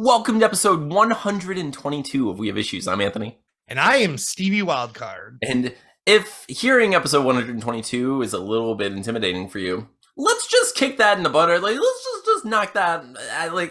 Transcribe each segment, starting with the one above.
Welcome to episode 122 of We Have Issues. I'm Anthony. And I am Stevie Wildcard. And if hearing episode 122 is a little bit intimidating for you, let's just kick that in the butter. Like, let's just knock that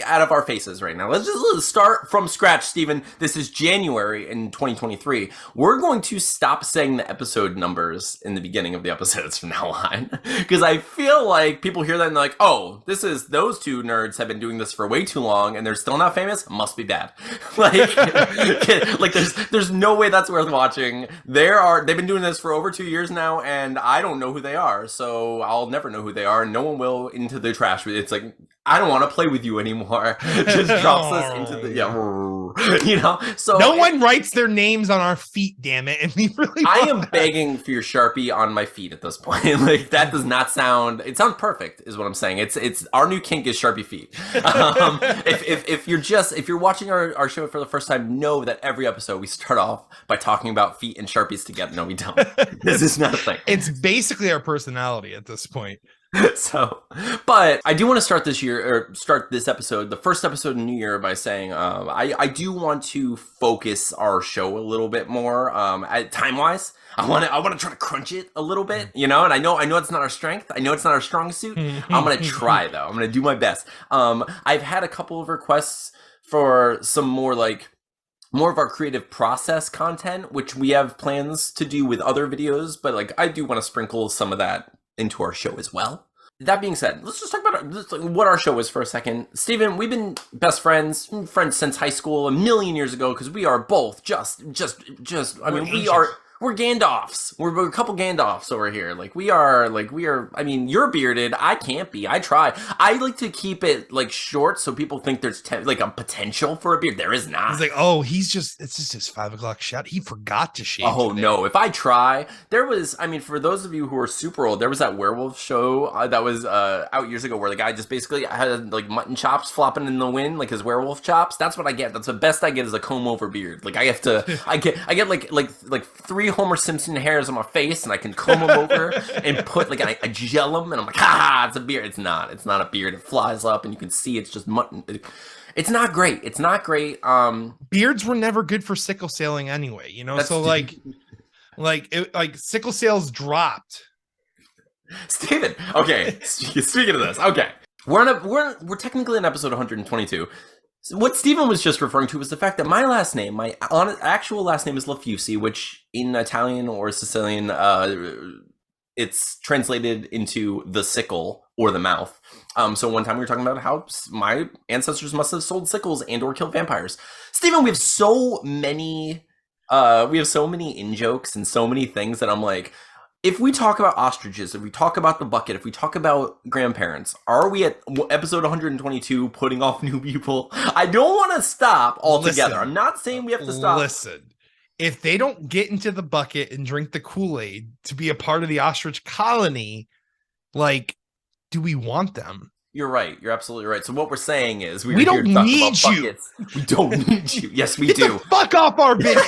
out of our faces right now. Let's start from scratch, Steven. This is January in 2023. We're going to stop saying the episode numbers in the beginning of the episodes from now on. Because I feel like people hear that and they're like, oh, those two nerds have been doing this for way too long and they're still not famous? Must be bad. like there's no way that's worth watching. They've been doing this for over 2 years now and I don't know who they are. So I'll never know who they are. No one will into the trash. It's like, I don't want to play with you anymore. Just drops us into the, so no one writes their names on our feet, damn it. And we really I am begging for your Sharpie on my feet at this point. Like, that does not sound, it sounds perfect is what I'm saying. It's our new kink is Sharpie feet. If you're watching our show for the first time, know that every episode we start off by talking about feet and Sharpies together. No, we don't. This is not a thing. It's basically our personality at this point. So, but I do want to start this episode, the first episode in New Year, by saying I do want to focus our show a little bit more time wise. I want to try to crunch it a little bit, and I know it's not our strength. I know it's not our strong suit. I'm gonna try though. I'm gonna do my best. I've had a couple of requests for some more of our creative process content, which we have plans to do with other videos, but I do want to sprinkle some of that into our show as well. That being said, let's just talk about what our show is for a second. Steven, we've been best friends since high school a million years ago because we are both we're Gandalfs. We're a couple Gandalfs over here. I mean, you're bearded. I can't be. I try. I like to keep it short so people think there's a potential for a beard. There is not. It's like, oh, it's just his 5 o'clock shot. He forgot to shave. Oh, today. No. If I try, for those of you who are super old, there was that werewolf show that was out years ago where the guy just basically had mutton chops flopping in the wind, his werewolf chops. That's what I get. That's the best I get is a comb over beard. I get 3 Homer Simpson hairs on my face and I can comb them over and put I gel them and I'm like, ha, it's a beard. It's not a beard. It flies up and you can see it's just mutton. It's not great. Beards were never good for sickle sailing anyway, so sickle sails dropped. Steven, okay, speaking of this, okay, we're technically in episode 122. What Steven was just referring to was the fact that my last name, my actual last name is Lafusi, which in Italian or Sicilian, it's translated into the sickle or the mouth. So one time we were talking about how my ancestors must have sold sickles and or killed vampires. Steven, we have so many in-jokes and so many things that I'm like, if we talk about ostriches, if we talk about the bucket, if we talk about grandparents, are we at episode 122 putting off new people? I don't want to stop altogether. I'm not saying we have to stop. Listen, if they don't get into the bucket and drink the Kool-Aid to be a part of the ostrich colony, do we want them? You're right. You're absolutely right. So what we're saying is we don't need you. We don't need you. Yes, we get do. The fuck off our video.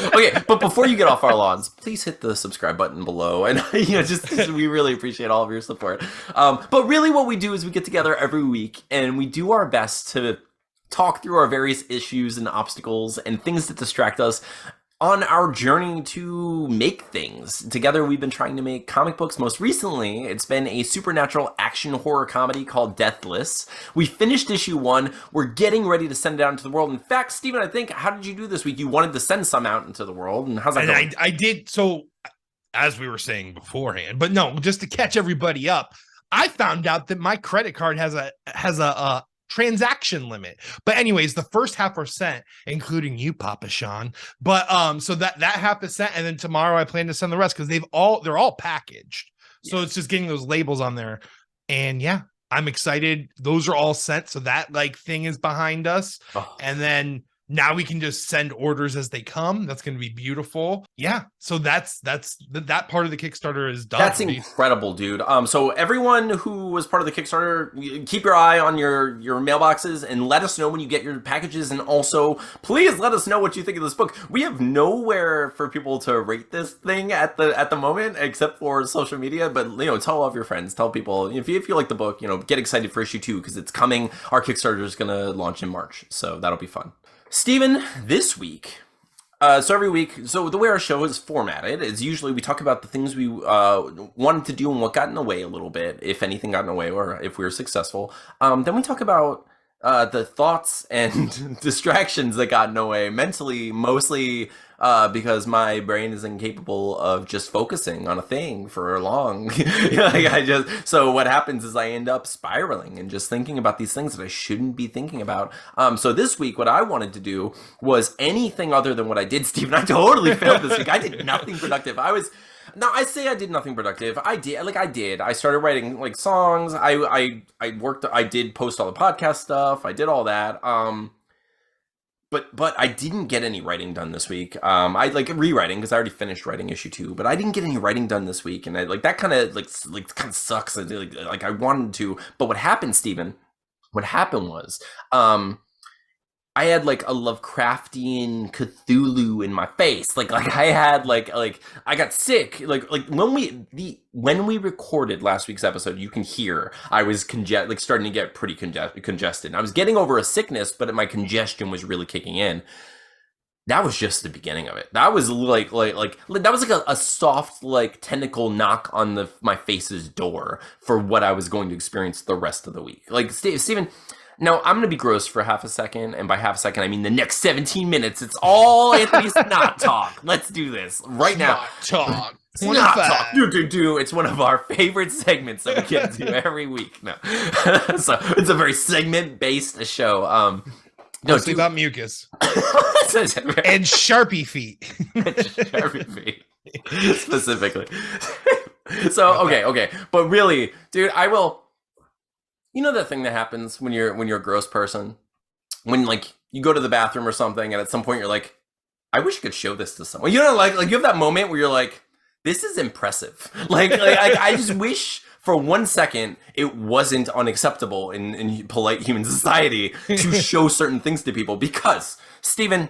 Okay, but before you get off our lawns, please hit the subscribe button below, and we really appreciate all of your support. But really, what we do is we get together every week and we do our best to talk through our various issues and obstacles and things that distract us on our journey to make things. Together, we've been trying to make comic books. Most recently, it's been a supernatural action horror comedy called Deathless. We finished issue 1. We're getting ready to send it out into the world. In fact, Steven, I think, how did you do this week? You wanted to send some out into the world, and how's that going? I did, so as we were saying beforehand, but no, just to catch everybody up, I found out that my credit card has a transaction limit. But anyways, the first half are sent, including you, Papa Sean. But so that half is sent, and then tomorrow I plan to send the rest because they're all packaged. So it's just getting those labels on there. And yeah, I'm excited. Those are all sent. So that thing is behind us. Oh. And then Now we can just send orders as they come. That's going to be beautiful. Yeah. So that part of the Kickstarter is done. That's incredible, dude. So everyone who was part of the Kickstarter, keep your eye on your mailboxes and let us know when you get your packages. And also, please let us know what you think of this book. We have nowhere for people to rate this thing at the moment, except for social media. But tell all of your friends, tell people if you like the book, get excited for issue 2 because it's coming. Our Kickstarter is gonna launch in March, so that'll be fun. Steven, this week, so every week, so the way our show is formatted is usually we talk about the things we wanted to do and what got in the way a little bit, if anything got in the way or if we were successful. Then we talk about the thoughts and distractions that got in the way mentally, mostly because my brain is incapable of just focusing on a thing for long. So what happens is I end up spiraling and just thinking about these things that I shouldn't be thinking about. So this week, what I wanted to do was anything other than what I did, Stephen. I totally failed this week. I did nothing productive. I say I did nothing productive. I did. I started writing songs. I worked. I did post all the podcast stuff. I did all that. But I didn't get any writing done this week. I rewriting because I already finished writing issue 2, but I didn't get any writing done this week, and that kind of sucks. I wanted to, but what happened, Stephen? What happened was, I had a Lovecraftian Cthulhu in my face. I had I got sick. When we recorded last week's episode, you can hear I was starting to get pretty congested. I was getting over a sickness, but my congestion was really kicking in. That was just the beginning of it. That was that was a soft tentacle knock on my face's door for what I was going to experience the rest of the week. Steven. Now, I'm going to be gross for half a second, and by half a second, I mean the next 17 minutes. It's all Anthony Snot Talk. Let's do this right now. Snot Talk. Snot Talk. Do. It's one of our favorite segments that we get to every week. No. So, it's a very segment-based show. Mostly about mucus. And Sharpie feet. Sharpie feet. Specifically. So, okay. But really, dude, I will... You know that thing that happens when you're a gross person? When you go to the bathroom or something and at some point you're like, I wish I could show this to someone. You know, you have that moment where you're like, this is impressive. I just wish for 1 second it wasn't unacceptable in polite human society to show certain things to people because, Stephen,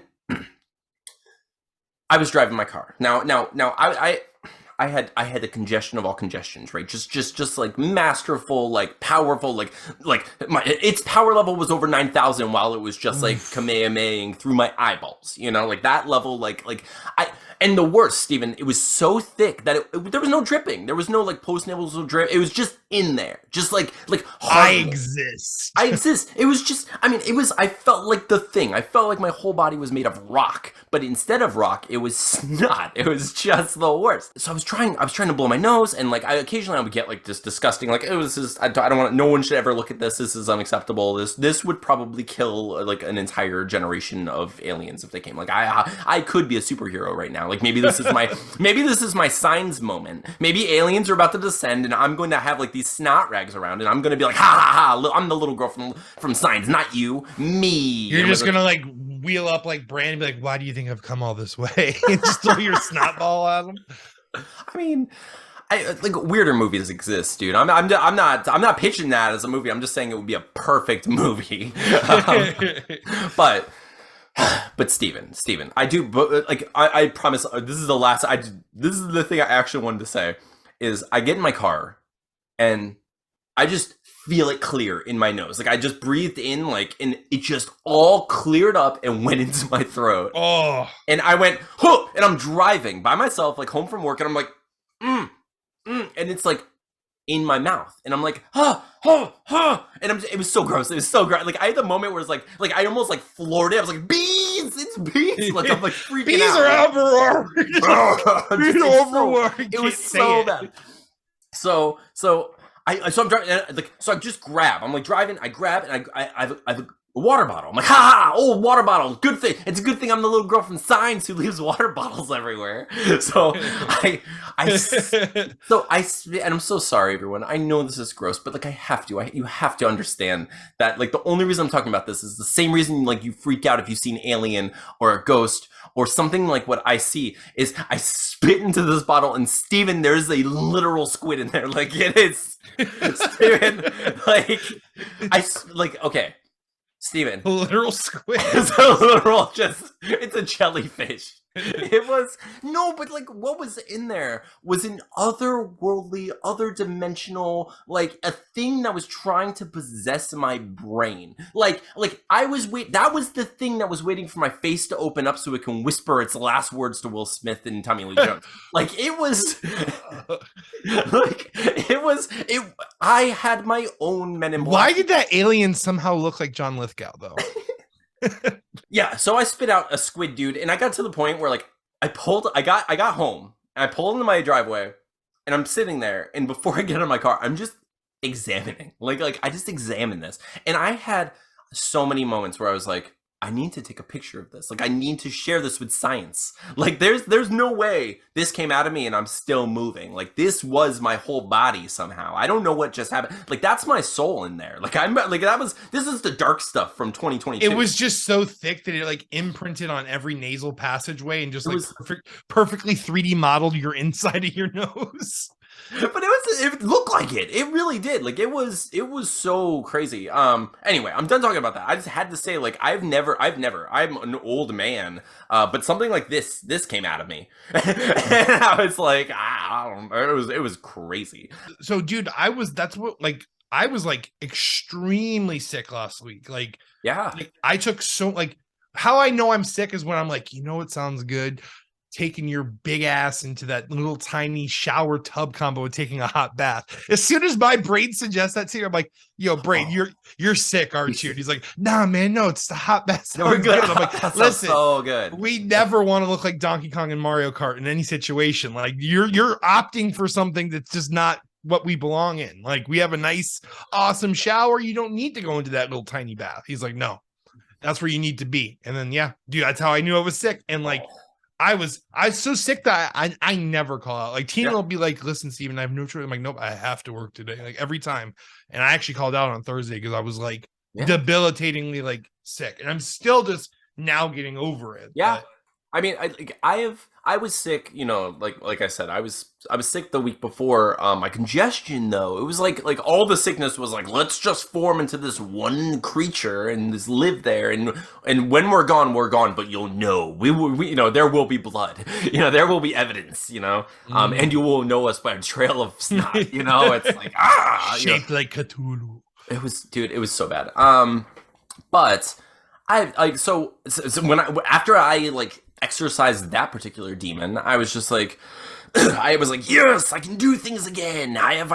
I was driving my car. Now I had the congestion of all congestions, right? Just masterful, powerful, its power level was over 9,000 while it was just kamehamehaing through my eyeballs, that level, and the worst, Stephen, it was so thick that there was no dripping. There was no post-nasal drip. It was just in there. Just I exist. I exist. It was just, I felt like the thing. I felt like my whole body was made of rock, but instead of rock, it was snot. It was just the worst. So I was trying to blow my nose, and occasionally I would get this disgusting, I don't want, no one should ever look at this. This is unacceptable. This would probably kill an entire generation of aliens if they came. I could be a superhero right now. Maybe this is my Signs moment. Maybe aliens are about to descend, and I'm going to have these snot rags around, and I'm going to be like, ha ha ha! I'm the little girl from Signs, not you, me. You're just gonna wheel up Brand and be like, why do you think I've come all this way? And just throw your snot ball at them. Weirder movies exist, dude. I'm not pitching that as a movie. I'm just saying it would be a perfect movie. But Steven, I do, but I promise, this is the thing I actually wanted to say, is I get in my car, and I just feel it clear in my nose. I just breathed in, and it just all cleared up and went into my throat. Oh. And I went, huh! And I'm driving by myself, home from work, and I'm like, and it's in my mouth, and I'm like, and it was so gross. It was so gross. I had the moment where it's I almost floored it. I was like, bees, it's bees. I'm freaking bees out. Bees are everywhere. Bees everywhere. It was so bad. So I'm driving, so I just grab. I'm driving. I grab, and I have A water bottle. I'm like, ha ha, old water bottle. Good thing. It's a good thing I'm the little girl from Signs who leaves water bottles everywhere. So and I'm so sorry, everyone. I know this is gross, but like, I have to. You have to understand that. Like, the only reason I'm talking about this is the same reason like you freak out if you've seen Alien or a ghost or something like what I see. Is I spit into this bottle, and Steven, there's a literal squid in there. Like, it is, Steven. Okay. Steven. A literal squid. It's a jellyfish. It was, no, but like, what was in there was an otherworldly, other dimensional, like a thing that was trying to possess my brain. Like that was the thing that was waiting for my face to open up so it can whisper its last words to Will Smith and Tommy Lee Jones. Like, it was, I had my own Men in Black. Why did that alien somehow look like John Lithgow, though? Yeah, so I spit out a squid, dude, and I got to the point where like I got home and I pulled into my driveway and I'm sitting there, and before I get in my car, I'm just examining. Like I just examined this. And I had so many moments where I was like, I need to take a picture of this. Like, I need to share this with science. Like, there's no way this came out of me and I'm still moving. Like, this was my whole body somehow. I don't know what just happened. Like, that's my soul in there. Like, this is the dark stuff from 2022. It was just so thick that it like imprinted on every nasal passageway and just perfectly 3D modeled your inside of your nose. But it looked like it. It really did. Like, it was so crazy. Anyway, I'm done talking about that. I just had to say, like, I'm an old man, but something like this came out of me. And I was like, I don't know. It was crazy. So, dude, I was extremely sick last week. Like, yeah, like, I took how I know I'm sick is when I'm like, you know, it sounds good, taking your big ass into that little tiny shower tub combo and taking a hot bath. As soon as my brain suggests that to you, I'm like, yo, brain, you're sick, aren't you? And he's like, nah, man, no, it's the hot bath. No, we're good. I'm like, listen, so good. We never want to look like Donkey Kong and Mario Kart in any situation. Like, you're opting for something that's just not what we belong in. Like, we have a nice, awesome shower. You don't need to go into that little tiny bath. He's like, no, that's where you need to be. And then, yeah, dude, that's how I knew I was sick. And like, I was so sick that I never call out. Like, Tina will be like, listen, Steven, I have no choice. I'm like, nope, I have to work today. Like, every time. And I actually called out on Thursday because I was like debilitatingly like sick. And I'm still just now getting over it. Yeah. But I mean, I was sick, you know, like I said, I was sick the week before. My congestion, though, it was like all the sickness was like, let's just form into this one creature and just live there, and when we're gone, but you'll know, we you know, there will be blood, you know, there will be evidence, you know, and you will know us by a trail of snot, you know. It's like shaped like Cthulhu. It was so bad. But so when after I like exercised that particular demon, I was just like, I was like, yes, I can do things again. I have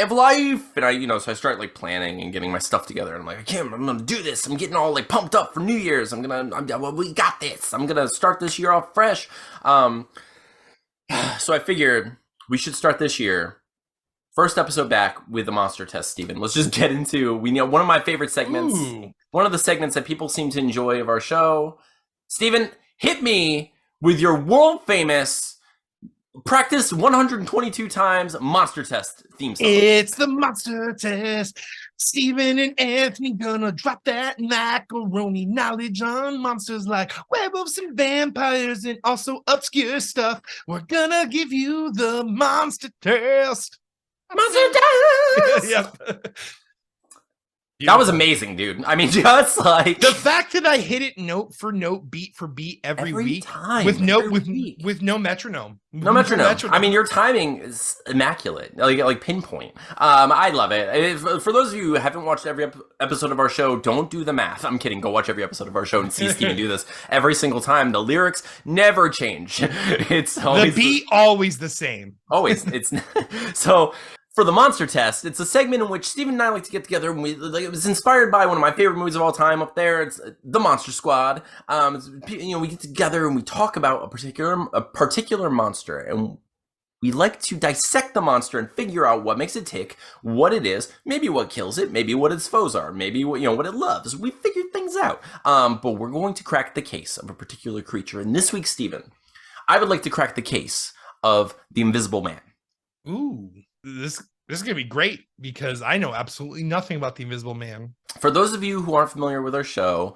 life, and so I start like planning and getting my stuff together. And I'm like, I'm gonna do this. I'm getting all like pumped up for New Year's. We got this. I'm gonna start this year off fresh. So I figured we should start this year. First episode back with the monster test, Steven. Let's just get into one of my favorite segments. Ooh. One of the segments that people seem to enjoy of our show. Steven, hit me with your world famous, practice 122 times monster test theme song. It's the monster test. Steven and Anthony gonna drop that macaroni knowledge on monsters like werewolves and vampires and also obscure stuff. We're gonna give you the monster test. Monster test! Yep. That was amazing, dude. I mean, just like the fact that I hit it note for note, beat for beat every week time, with no metronome. No metronome. I mean, your timing is immaculate, like pinpoint. I love it. For those of you who haven't watched every episode of our show, don't do the math. I'm kidding. Go watch every episode of our show and see Steven do this every single time. The lyrics never change. It's always the beat always the same. Always. It's so. For the monster test, it's a segment in which Steven and I like to get together, and it was inspired by one of my favorite movies of all time up there. It's The Monster Squad. We get together and we talk about a particular monster, and We like to dissect the monster and figure out what makes it tick, what it is, maybe what kills it, maybe what its foes are, maybe what what it loves. We figured things out. But we're going to crack the case of a particular creature. And this week, Steven, I would like to crack the case of the Invisible Man. Ooh, this is gonna be great because I know absolutely nothing about the Invisible Man. For those of you who aren't familiar with our show,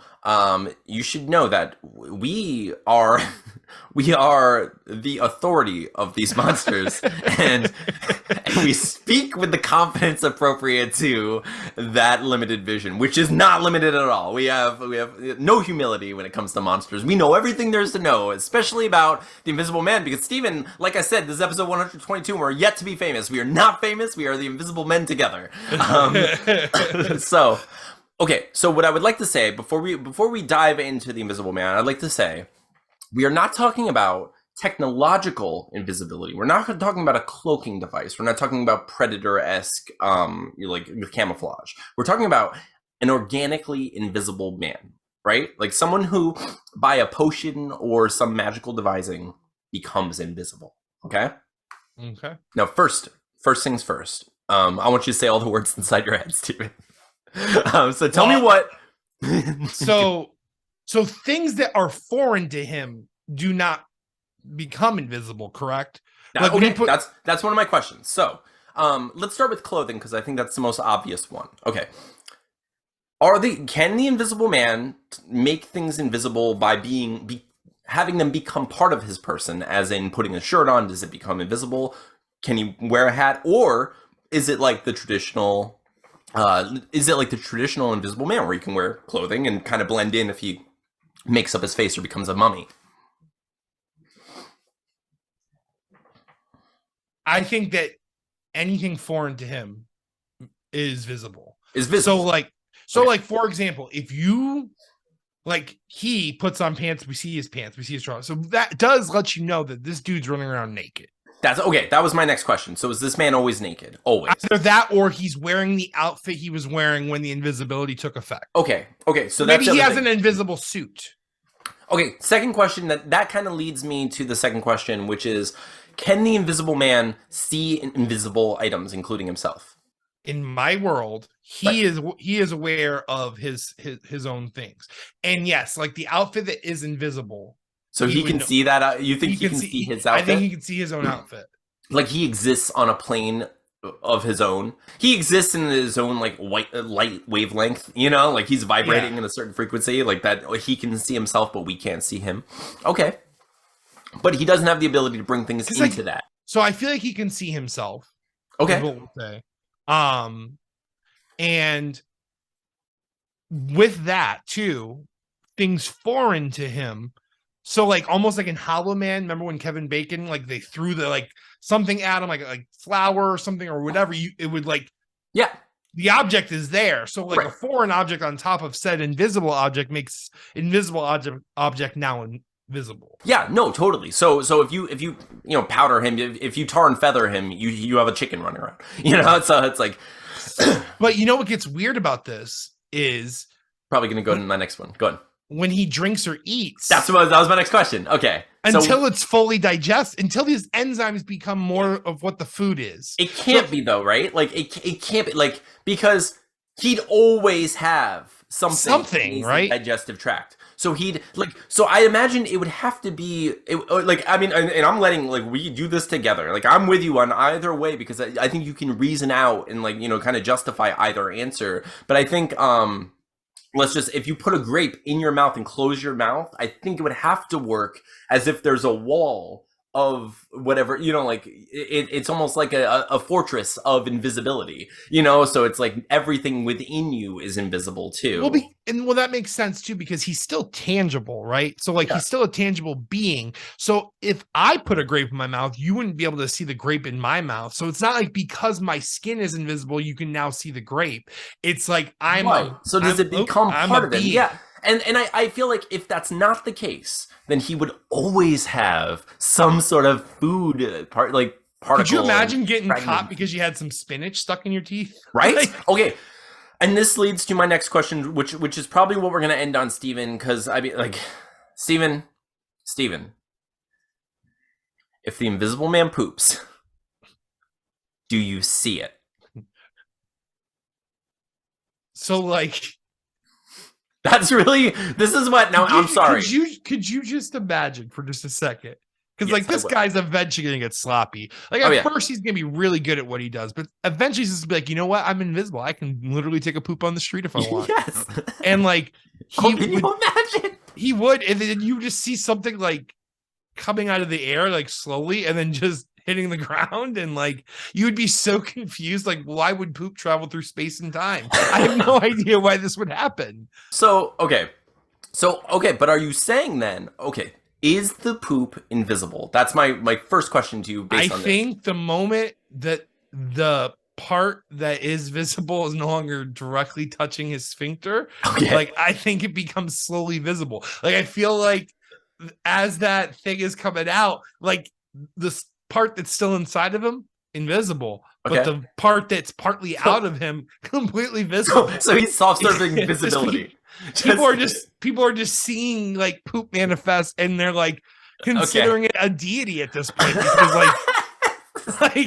you should know that we are the authority of these monsters, and we speak with the confidence appropriate to that limited vision, which is not limited at all. We have no humility when it comes to monsters. We know everything there is to know, especially about the Invisible Man, because Steven, like I said, this is episode 122, and we're yet to be famous. We are not famous. We are the Invisible Men together. Okay, so what I would like to say before we dive into the Invisible Man, I'd like to say we are not talking about technological invisibility. We're not talking about a cloaking device. We're not talking about Predator-esque like camouflage. We're talking about an organically invisible man, right? Like someone who, by a potion or some magical devising, becomes invisible. Okay? Okay. Now, first things first. I want you to say all the words inside your head, Steven. So tell me what. so things that are foreign to him do not become invisible, correct? Like, okay, that's one of my questions. So let's start with clothing because I think that's the most obvious one. Okay, can the Invisible Man make things invisible by having them become part of his person, as in putting a shirt on? Does it become invisible? Can he wear a hat, or is it like the traditional? Invisible Man where he can wear clothing and kind of blend in if he makes up his face or becomes a mummy? I think that anything foreign to him is visible. So like for example, if you he puts on pants, we see his trousers. So that does let you know that this dude's running around naked. That's okay. That was my next question. So is this man always naked? Always. Either that or he's wearing the outfit he was wearing when the invisibility took effect. Okay. So maybe he has an invisible suit. Okay. Second question that kind of leads me to the second question, which is, can the Invisible Man see invisible items, including himself? In my world, he is aware of his own things. And yes, like the outfit that is invisible. So he can see that? You think he can see his outfit? I think he can see his own outfit. Like he exists on a plane of his own. He exists in his own like light wavelength, like he's vibrating in a certain frequency, like that he can see himself, but we can't see him. Okay. But he doesn't have the ability to bring things into that. So I feel like he can see himself. Okay. What we'll say. And with that too, things foreign to him. So like almost like in Hollow Man, remember when Kevin Bacon, like they threw the something at him, like flour or something or whatever, it would the object is there. So a foreign object on top of said invisible object makes invisible object now invisible. Yeah, no, totally. So if you powder him, if you tar and feather him, you have a chicken running around. So it's like. But what gets weird about this is probably going to go into my next one. Go ahead. When he drinks or eats. That was my next question. Okay. Until it's fully digested, until these enzymes become more of what the food is. It can't be though, right? Like it can't be because he'd always have something in right? Digestive tract. So so I imagine it would have to be and I'm letting we do this together. I'm with you on either way because I think you can reason out and kind of justify either answer. But I think if you put a grape in your mouth and close your mouth, I think it would have to work as if there's a wall of whatever, it's almost like a fortress of invisibility, so it's like everything within you is invisible too. Well, that makes sense too, because he's still tangible, right? So he's still a tangible being. So if I put a grape in my mouth, you wouldn't be able to see the grape in my mouth. So it's not like because my skin is invisible, you can now see the grape. It's like so does it become part of it? Yeah. And I feel like if that's not the case, then he would always have some sort of food particle. Could you imagine getting caught because you had some spinach stuck in your teeth? Right? Okay. And this leads to my next question, which is probably what we're going to end on, Steven, because Steven, if the Invisible Man poops, Do you see it? So like, That's really, this is what, now I'm sorry. Could you just imagine for just a second? Because Yes, like this guy's eventually gonna get sloppy. Like at first he's gonna be really good at what he does, but eventually he's just be like, you know what? I'm invisible. I can literally take a poop on the street if I want. Yes. And like Can you imagine? He would, and then you just see something like coming out of the air, like slowly, and then just hitting the ground, and like you would be so confused. Like, why would poop travel through space and time? I have no idea why this would happen. So, okay, but are you saying then, okay, is the poop invisible? That's my first question to you. I think the moment that the part that is visible is no longer directly touching his sphincter, like I think it becomes slowly visible. Like I feel like as that thing is coming out, like the part that's still inside of him, invisible, but the part that's partly out of him, completely visible. So he's soft surfing visibility. People are just seeing like poop manifest, and they're like considering it a deity at this point because like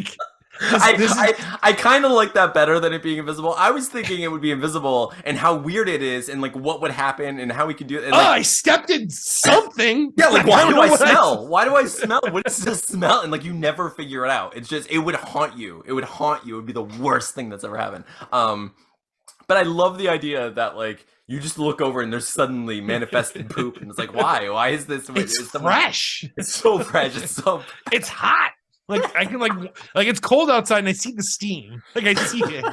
I kind of like that better than it being invisible. I was thinking it would be invisible and how weird it is and like what would happen and how we could do it. And, like, I stepped in something. Yeah, like why do I smell? Why do I smell? What is this smell? And like you never figure it out. It's just it would haunt you. It would haunt you. It would be the worst thing that's ever happened. But I love the idea that like you just look over and there's suddenly manifested poop and it's like why? Why is this? It's fresh. It's so fresh. It's hot. Like I can like it's cold outside and I see the steam. Like I see it.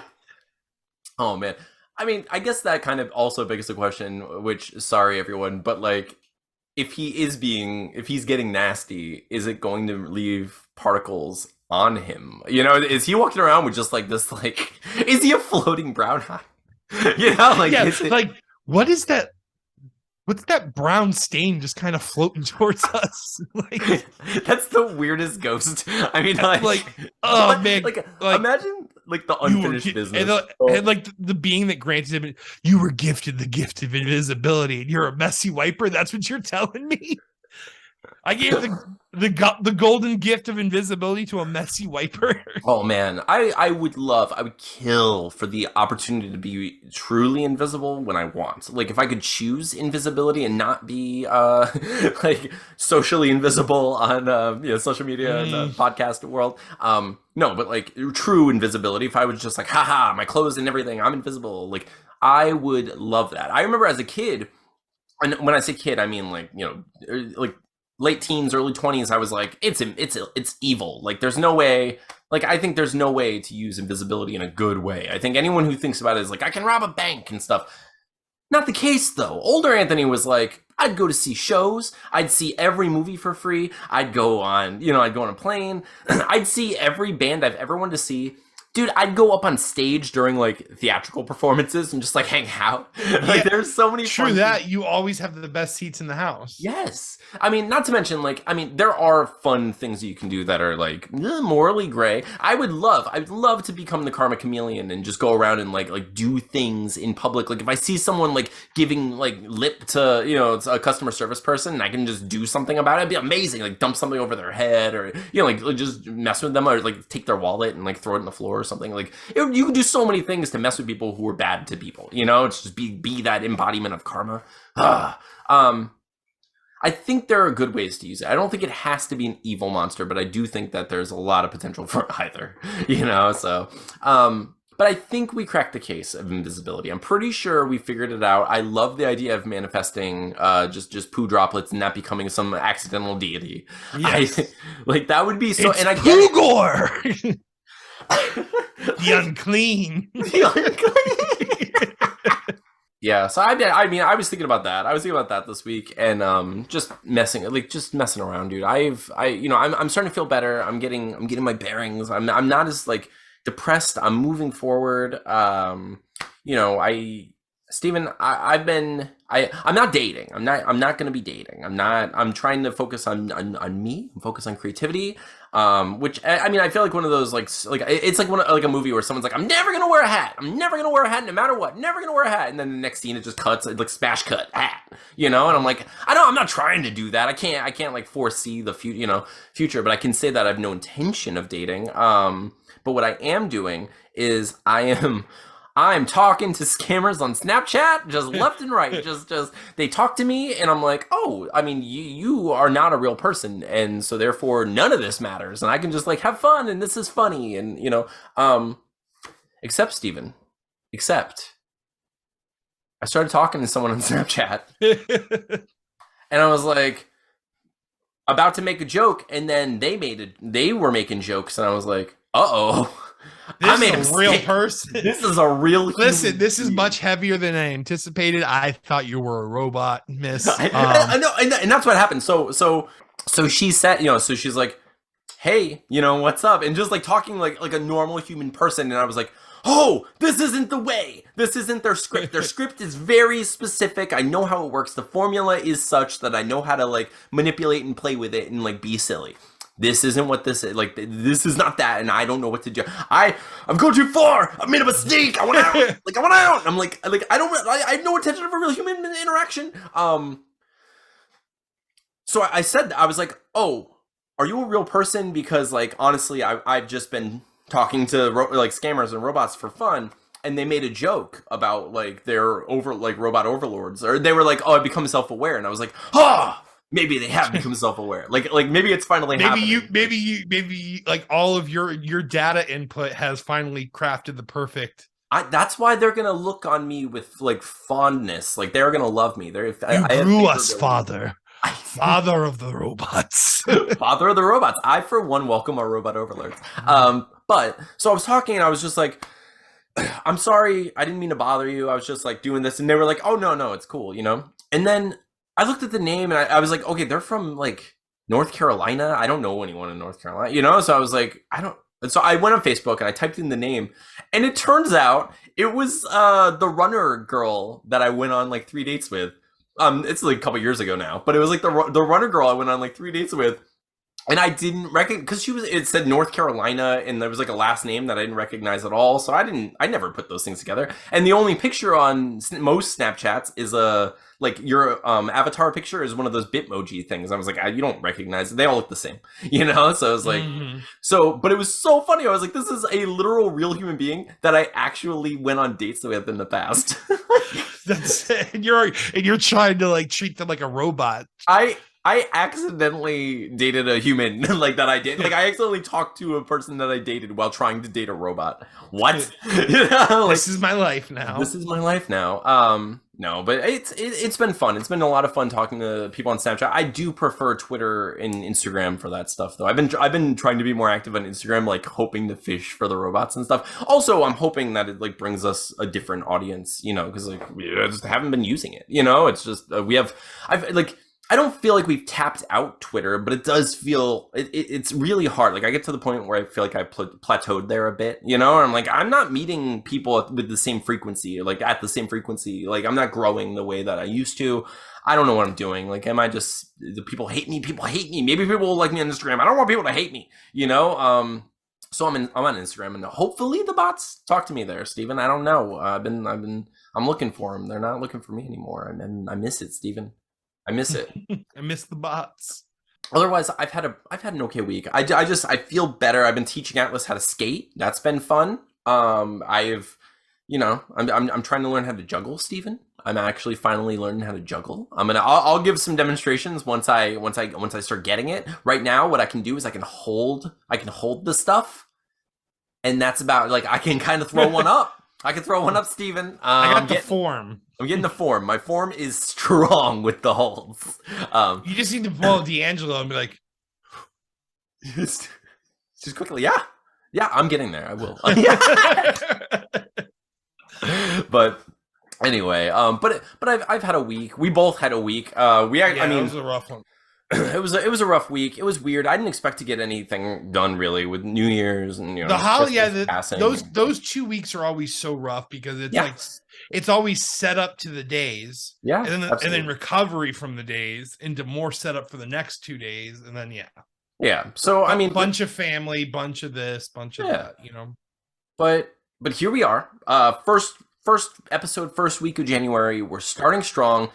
Oh man. I mean, I guess that kind of also begs the question, which sorry everyone, but like if he's getting nasty, is it going to leave particles on him? You know, is he walking around with just like this like is he a floating brown eye? You know, like like what is that? What's that brown stain just kind of floating towards us? Like that's the weirdest ghost. I mean, like oh man, like imagine like the unfinished business, and like the being that granted him, you were gifted the gift of invisibility, and you're a messy wiper. That's what you're telling me. I gave the golden gift of invisibility to a messy wiper. Oh man, I would kill for the opportunity to be truly invisible when I want. Like if I could choose invisibility and not be like socially invisible on social media and the podcast world. No, but like true invisibility. If I was just like, haha, my clothes and everything, I'm invisible. Like I would love that. I remember as a kid, and when I say kid, I mean like like late teens, early 20s, I was like, it's evil. Like there's no way, like I think there's no way to use invisibility in a good way. I think anyone who thinks about it is like, I can rob a bank and stuff. Not the case though. Older Anthony was like, I'd go to see shows. I'd see every movie for free. I'd go on a plane. I'd see every band I've ever wanted to see. Dude, I'd go up on stage during like theatrical performances and just like hang out. Like there's so many true that things. You always have the best seats in the house. Yes. I mean, not to mention like, I mean, there are fun things that you can do that are like morally gray. I'd love to become the karma chameleon and just go around and like do things in public. Like if I see someone like giving like lip to, a customer service person and I can just do something about it, it'd be amazing. Like dump something over their head or, like just mess with them or like take their wallet and like throw it on the floor. Something like you can do so many things to mess with people who are bad to people, it's just be that embodiment of karma. I think there are good ways to use it. I don't think it has to be an evil monster, but I do think that there's a lot of potential for either, so but I think we cracked the case of invisibility. I'm pretty sure we figured it out. I love the idea of manifesting just poo droplets and not becoming some accidental deity. Yes. Like that would be so it's and I get gore. The unclean. Yeah, so I was thinking about that. I was thinking about that this week and just messing around, dude. I'm starting to feel better. I'm getting my bearings. I'm not as like depressed. I'm moving forward. Steven, I've been I'm not dating. I'm not going to be dating. I'm trying to focus on me, focus on creativity. Which I mean, I feel like one of those like it's like like a movie where someone's like, I'm never gonna wear a hat. I'm never gonna wear a hat no matter what. Never gonna wear a hat. And then the next scene it just cuts like smash cut hat. And I'm like, I'm not trying to do that. I can't like foresee the future, but I can say that I have no intention of dating. But what I am doing is I'm talking to scammers on Snapchat, just left and right. Just they talk to me, and I'm like, oh, I mean, you are not a real person, and so therefore none of this matters, and I can just like have fun, and this is funny, and except Steven, I started talking to someone on Snapchat, and I was like about to make a joke, and then they were making jokes, and I was like, uh-oh. This is a real person. This is a real Listen, this is much heavier than I anticipated. I thought you were a robot, miss. I know, and that's what happened. So she said, so she's like, hey, what's up? And just like talking like a normal human person. And I was like, oh, this isn't the way. This isn't their script. Their script is very specific. I know how it works. The formula is such that I know how to like manipulate and play with it and like be silly. This isn't what this is. Like, this is not that, and I don't know what to do. I've gone too far. I made a mistake. I want out. I want out. I'm like I have no intention of a real human interaction. So I said, I was like, oh, are you a real person? Because like, honestly, I've just been talking to like scammers and robots for fun. And they made a joke about like their robot overlords, or they were like, oh, I become self-aware. And I was like, maybe they have become self-aware. Like maybe it's finally happening. Maybe you like all of your data input has finally crafted the perfect. That's why they're gonna look on me with like fondness. Like they're gonna love me. You grew us, Father. Father of the robots. Father of the robots. I for one welcome our robot overlords. But so I was talking and I was just like, I'm sorry, I didn't mean to bother you. I was just like doing this, and they were like, oh no, it's cool, And then I looked at the name and I was like, okay, they're from like North Carolina. I don't know anyone in North Carolina, So I was like, And so I went on Facebook and I typed in the name, and it turns out it was the runner girl that I went on like 3 dates with. It's like a couple years ago now, but it was like the runner girl I went on like 3 dates with. And I didn't recognize, because it said North Carolina, and there was like a last name that I didn't recognize at all. So I never put those things together. And the only picture on most Snapchats is like your avatar picture is one of those Bitmoji things. I was like, you don't recognize it. They all look the same, So I was like, but it was so funny. I was like, this is a literal real human being that I actually went on dates with in the past. That's it. And you're trying to like treat them like a robot. I accidentally dated a human like that I did. Like I accidentally talked to a person that I dated while trying to date a robot. What? This is my life now. This is my life now. No, but it's been fun. It's been a lot of fun talking to people on Snapchat. I do prefer Twitter and Instagram for that stuff though. I've been trying to be more active on Instagram, like hoping to fish for the robots and stuff. Also, I'm hoping that it like brings us a different audience, because like I just haven't been using it. It's just I don't feel like we've tapped out Twitter, but it does feel it's really hard. Like I get to the point where I feel like I plateaued there a bit, and I'm like, I'm not meeting people with the same frequency, like at the same frequency. Like I'm not growing the way that I used to. I don't know what I'm doing. Like, am I just, the people hate me? People hate me. Maybe people will like me on Instagram. I don't want people to hate me, So I'm on Instagram, and hopefully the bots talk to me there, Steven. I don't know. I'm looking for them. They're not looking for me anymore, and I miss it, Steven. I miss it. I miss the bots. Otherwise, I've had an okay week. I feel better. I've been teaching Atlas how to skate. That's been fun. I'm trying to learn how to juggle, Steven. I'm actually finally learning how to juggle. I'll give some demonstrations once I start getting it. Right now, what I can do is I can hold the stuff, and that's about like I can kind of throw one up. I can throw one up, Steven. I got the form. I'm getting the form. My form is strong with the holds. You just need to pull D'Angelo and be like, just quickly, yeah, I'm getting there. I will. But anyway, but I've had a week. We both had a week. it was a rough one. it was a rough week. It was weird. I didn't expect to get anything done really with New Year's and The holiday, Christmas passing. those 2 weeks are always so rough because it's Yeah, like it's always set up to the days, yeah, and then absolutely. recovery from the days into more setup for the next 2 days, and then Yeah. So I mean, bunch of family, bunch of this, bunch of yeah. that, you know. But here we are. First episode, first week of January. We're starting strong.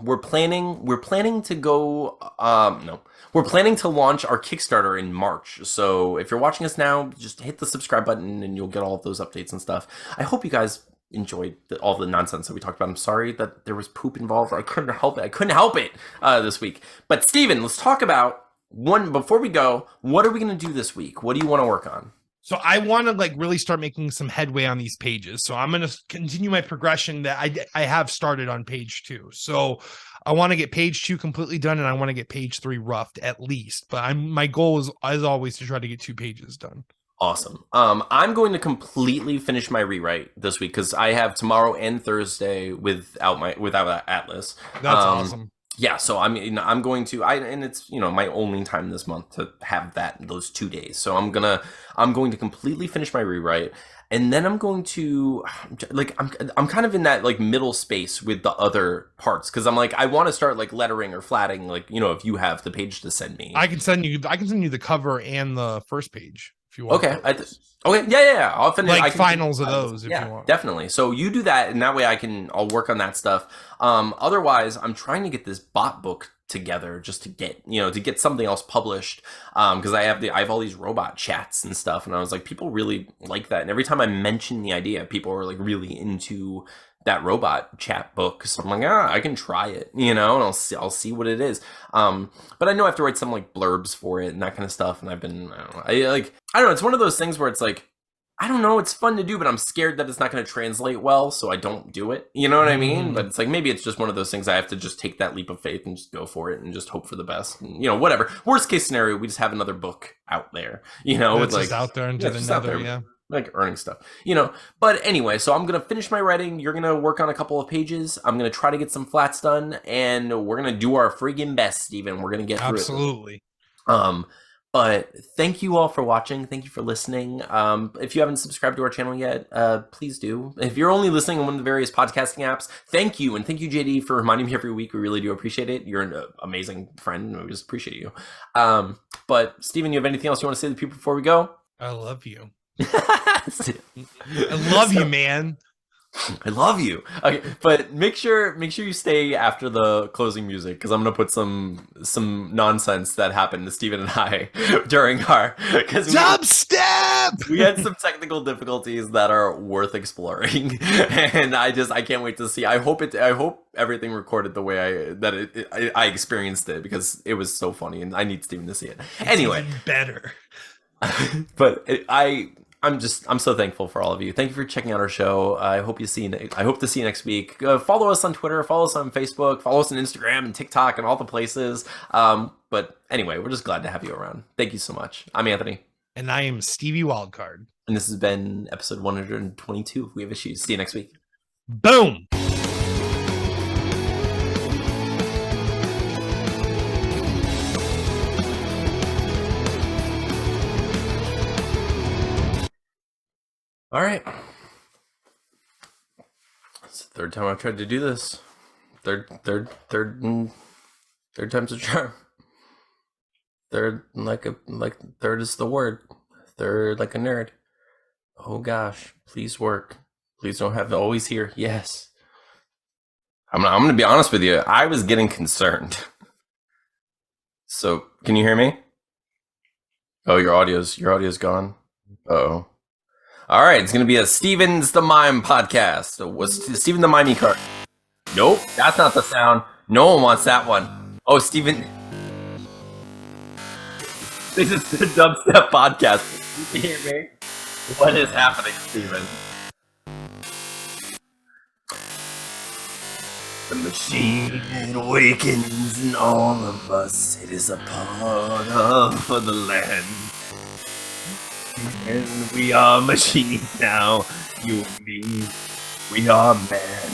We're planning to go no. We're planning to launch our Kickstarter in March. So if you're watching us now, just hit the subscribe button and you'll get all of those updates and stuff. I hope you guys enjoyed all the nonsense that we talked about. I'm sorry that there was poop involved. I couldn't help it. This week. But Steven, let's talk about one before we go. What are we going to do this week? What do you want to work on? So I want to like really start making some headway on these pages. So I'm going to continue my progression that I have started on page 2. So I want to get page 2 completely done, and I want to get page 3 roughed at least. But my goal is, as always, to try to get 2 pages done. Awesome. I'm going to completely finish my rewrite this week because I have tomorrow and Thursday without Atlas. That's awesome. Yeah, so I mean, I'm going to and it's my only time this month to have those 2 days. So I'm going to completely finish my rewrite, and then I'm going to I'm kind of in that like middle space with the other parts because I'm like I want to start like lettering or flatting if you have the page to send me. I can send you the cover and the first page if you want. Okay. Okay. Yeah. I'll finish like finals of those if you want. Definitely. So you do that, and that way I'll work on that stuff. Otherwise, I'm trying to get this bot book together just to get something else published. Because I have all these robot chats and stuff, and I was like, people really like that, and every time I mention the idea, people are like really into that robot chat book. So I'm like, I can try it, and I'll see what it is. But I know I have to write some like blurbs for it and that kind of stuff. And I've been, I don't know. It's one of those things where it's like, I don't know, it's fun to do, but I'm scared that it's not going to translate well, so I don't do it. You know what I mean? But it's like, maybe it's just one of those things I have to just take that leap of faith and just go for it and just hope for the best. And, whatever. Worst case scenario, we just have another book out there, it's like out there into the nether, like earning stuff, but anyway, so I'm gonna finish my writing, you're gonna work on a couple of pages, I'm gonna try to get some flats done, and we're gonna do our friggin' best, Steven. We're gonna get through absolutely it. But thank you all for watching. Thank you for listening. If you haven't subscribed to our channel yet, please do. If you're only listening on one of the various podcasting apps, thank you. And thank you, JD, for reminding me every week. We really do appreciate it. You're an amazing friend, and we just appreciate you. But Steven, you have anything else you want to say to the people before we go? I love you. I love you, man. I love you. Okay, but make sure you stay after the closing music because I'm gonna put some nonsense that happened to Steven and I during our dubstep. We had some technical difficulties that are worth exploring, and I can't wait to see. I hope everything recorded the way I experienced it because it was so funny, and I need Steven to see it. Anyway, better. But I'm so thankful for all of you. Thank you for checking out our show. I hope to see you next week. Follow us on Twitter, follow us on Facebook, follow us on Instagram and TikTok and all the places. But anyway, we're just glad to have you around. Thank you so much. I'm Anthony. And I am Stevie Wildcard. And this has been episode 122 of We Have Issues. See you next week. Boom! All right. It's the third time I've tried to do this. Third time's a charm. Third is the word. Third like a nerd. Oh gosh, please work. Please don't have to always hear yes. I'm gonna be honest with you. I was getting concerned. So can you hear me? Oh, your audio's gone. Uh-oh. All right, it's going to be a Steven's the Mime podcast. Was Steven the Mimey card? Nope, that's not the sound. No one wants that one. Oh, Steven. This is the Dubstep podcast. You can hear me? What is happening, Steven? The machine awakens in all of us. It is a part of the land. And we are machines now, you and me. We are men.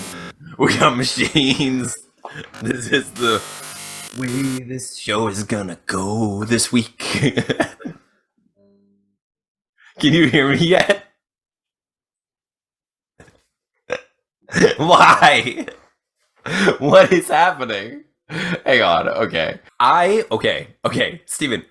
We are machines. This is the way this show is gonna go this week. Can you hear me yet? Why? What is happening? Hang on. Okay. Okay. Steven,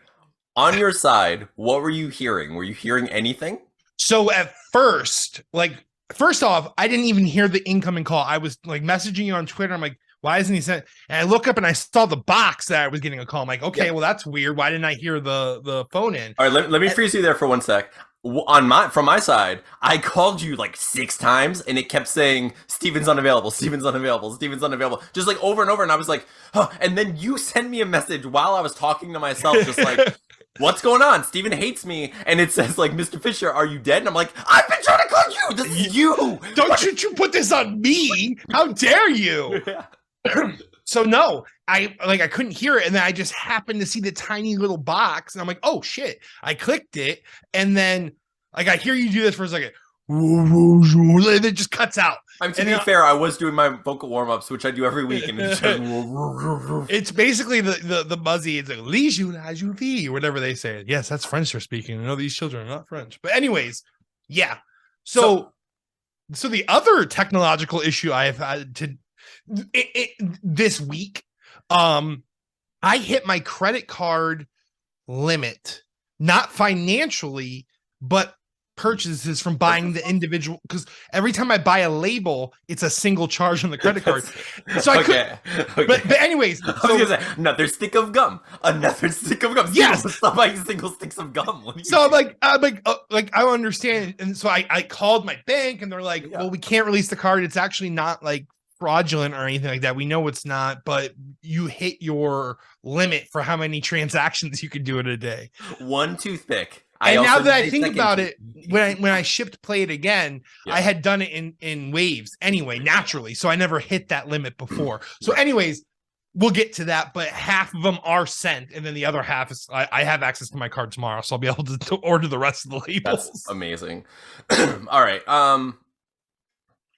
on your side, what were you hearing? Were you hearing anything? So at first, like, first off, I didn't even hear the incoming call. I was like messaging you on Twitter. I'm like, why isn't he saying? And I look up and I saw the box that I was getting a call. I'm like, okay, well, that's weird. Why didn't I hear the phone in? All right, let me freeze you there for 1 sec. From my side, I called you like 6 times and it kept saying Steven's unavailable, Steven's unavailable, Steven's unavailable, just like over and over. And I was like, huh. And then you sent me a message while I was talking to myself, just like, what's going on? Steven hates me. And it says like, Mr. Fisher, are you dead? And I'm like, I've been trying to call you. This is you. Don't you put this on me? How dare you? So no, I couldn't hear it, and then I just happened to see the tiny little box, and I'm like, oh shit! I clicked it, and then like I hear you do this for a second, and it just cuts out. I mean, to be fair, I was doing my vocal warm-ups, which I do every week, and it's just it's basically the buzzy. It's like "Lijou, or whatever they say. Yes, that's French they're speaking. I know these children are not French, but anyways, yeah. So the other technological issue I have had to. This week, I hit my credit card limit, not financially, but purchases from buying the individual, because every time I buy a label, it's a single charge on the credit card. So I okay. But anyways, I was gonna say another stick of gum, another stick of gum. Yes, stop buying single sticks of gum. So I'm like, I understand, and so I called my bank, and they're like, well, we can't release the card. It's actually not like fraudulent or anything like that. We know it's not, but you hit your limit for how many transactions you can do in a day. 1 toothpick. And now that I think about it, when I shipped Play It again, I had done it in waves anyway, naturally. So I never hit that limit before. So anyways, we'll get to that, but half of them are sent, and then the other half is I have access to my card tomorrow, so I'll be able to order the rest of the labels. That's amazing. All right.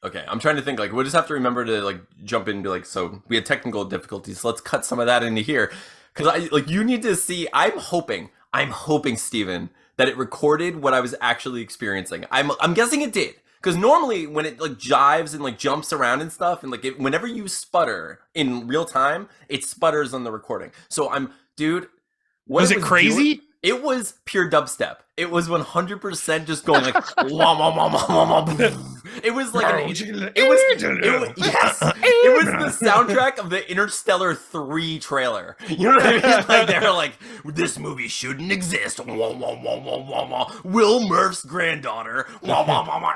Okay, I'm trying to think, like, we'll just have to remember to, like, jump into, like, so we had technical difficulties, so let's cut some of that into here. Because, you need to see, I'm hoping, Steven, that it recorded what I was actually experiencing. I'm guessing it did. Because normally, when it, like, jives and, like, jumps around and stuff, and, like, whenever you sputter in real time, it sputters on the recording. So dude... Was it crazy? It was pure dubstep. It was 100% just going like wah, wah, wah, wah, wah, wah. It was like yes. It was the soundtrack of the Interstellar 3 trailer. You know what I mean? Like they were like, this movie shouldn't exist. Wah, wah, wah, wah, wah, wah. Will Murph's granddaughter. Wah, wah, wah, wah.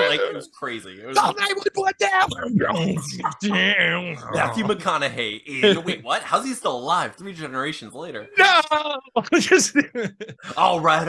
Like it was crazy. It was Matthew McConaughey in wait, what? How's he still alive 3 generations later? No. All right.